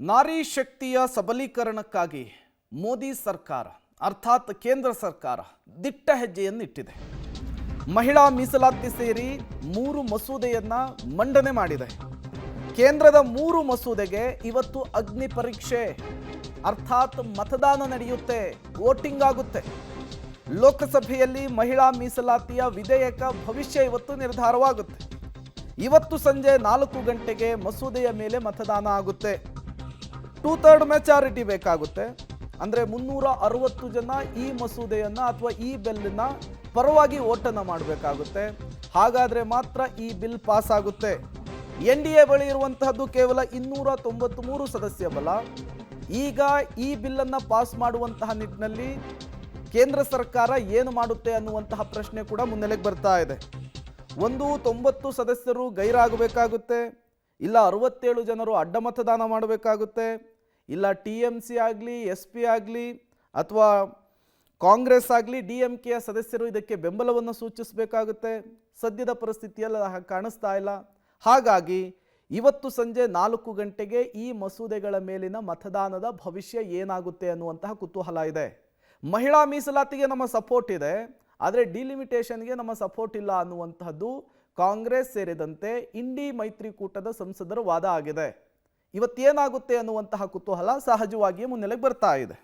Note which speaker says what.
Speaker 1: ನಾರಿ ಶಕ್ತಿಯ ಸಬಲೀಕರಣಕ್ಕಾಗಿ ಮೋದಿ ಸರ್ಕಾರ ಅರ್ಥಾತ್ ಕೇಂದ್ರ ಸರ್ಕಾರ ದಿಟ್ಟ ಹೆಜ್ಜೆಯನ್ನು ಇಟ್ಟಿದೆ. ಮಹಿಳಾ ಮೀಸಲಾತಿ ಸೇರಿ 3 ಮಸೂದೆಯನ್ನ ಮಂಡನೆ ಮಾಡಿದೆ. ಕೇಂದ್ರದ 3 ಮಸೂದೆಗೆ ಇವತ್ತು ಅಗ್ನಿ ಪರೀಕ್ಷೆ ಅರ್ಥಾತ್ ಮತದಾನ ನಡೆಯುತ್ತೆ, ವೋಟಿಂಗ್ ಆಗುತ್ತೆ. ಲೋಕಸಭೆಯಲ್ಲಿ ಮಹಿಳಾ ಮೀಸಲಾತಿಯ ವಿಧೇಯಕ ಭವಿಷ್ಯ ಇವತ್ತು ನಿರ್ಧಾರವಾಗುತ್ತೆ. ಇವತ್ತು ಸಂಜೆ 4 ಗಂಟೆಗೆ ಮಸೂದೆಯ ಮೇಲೆ ಮತದಾನ ಆಗುತ್ತೆ. 2/3 ಮೆಜಾರಿಟಿ ಬೇಕಾಗುತ್ತೆ. ಅಂದರೆ 360 ಜನ ಈ ಮಸೂದೆಯನ್ನು ಅಥವಾ ಈ ಬಿಲ್ನ ಪರವಾಗಿ ವೋಟನ್ನು ಮಾಡಬೇಕಾಗುತ್ತೆ. ಹಾಗಾದರೆ ಮಾತ್ರ ಈ ಬಿಲ್ ಪಾಸ್ ಆಗುತ್ತೆ. NDA ಬಳಿ ಇರುವಂತಹದ್ದು ಕೇವಲ 293 ಸದಸ್ಯ ಬಲ. ಈಗ ಈ ಬಿಲ್ಲನ್ನು ಪಾಸ್ ಮಾಡುವಂತಹ ನಿಟ್ಟಿನಲ್ಲಿ ಕೇಂದ್ರ ಸರ್ಕಾರ ಏನು ಮಾಡುತ್ತೆ ಅನ್ನುವಂತಹ ಪ್ರಶ್ನೆ ಕೂಡ ಮುನ್ನೆಲೆಗೆ ಬರ್ತಾ ಇದೆ. 90 ಸದಸ್ಯರು ಗೈರಾಗಬೇಕಾಗುತ್ತೆ, ಇಲ್ಲ 67 ಜನರು ಅಡ್ಡ ಮತದಾನ ಮಾಡಬೇಕಾಗುತ್ತೆ, ಇಲ್ಲ TMC ಆಗಲಿ SP ಆಗಲಿ ಅಥವಾ ಕಾಂಗ್ರೆಸ್ ಆಗಲಿ DMKಯ ಸದಸ್ಯರು ಇದಕ್ಕೆ ಬೆಂಬಲವನ್ನು ಸೂಚಿಸಬೇಕಾಗುತ್ತೆ. ಸದ್ಯದ ಪರಿಸ್ಥಿತಿಯಲ್ಲಿ ಕಾಣಿಸ್ತಾ ಇಲ್ಲ. ಹಾಗಾಗಿ ಇವತ್ತು ಸಂಜೆ 4 ಗಂಟೆಗೆ ಈ ಮಸೂದೆಗಳ ಮೇಲಿನ ಮತದಾನದ ಭವಿಷ್ಯ ಏನಾಗುತ್ತೆ ಅನ್ನುವಂತಹ ಕುತೂಹಲ ಇದೆ. ಮಹಿಳಾ ಮೀಸಲಾತಿಗೆ ನಮ್ಮ ಸಪೋರ್ಟ್ ಇದೆ, ಆದರೆ ಡಿಲಿಮಿಟೇಷನ್ಗೆ ನಮ್ಮ ಸಪೋರ್ಟ್ ಇಲ್ಲ ಅನ್ನುವಂತಹದ್ದು ಕಾಂಗ್ರೆಸ್ ಸೇರಿದಂತೆ ಇಂಡಿ ಮೈತ್ರಿಕೂಟದ ಸಂಸದರ ವಾದ ಆಗಿದೆ. ಇವತ್ತೇನಾಗುತ್ತೆ ಅನ್ನುವಂತಹ ಕುತೂಹಲ ಸಹಜವಾಗಿಯೇ ಮುನ್ನೆಲೆಗೆ ಬರ್ತಾ ಇದೆ.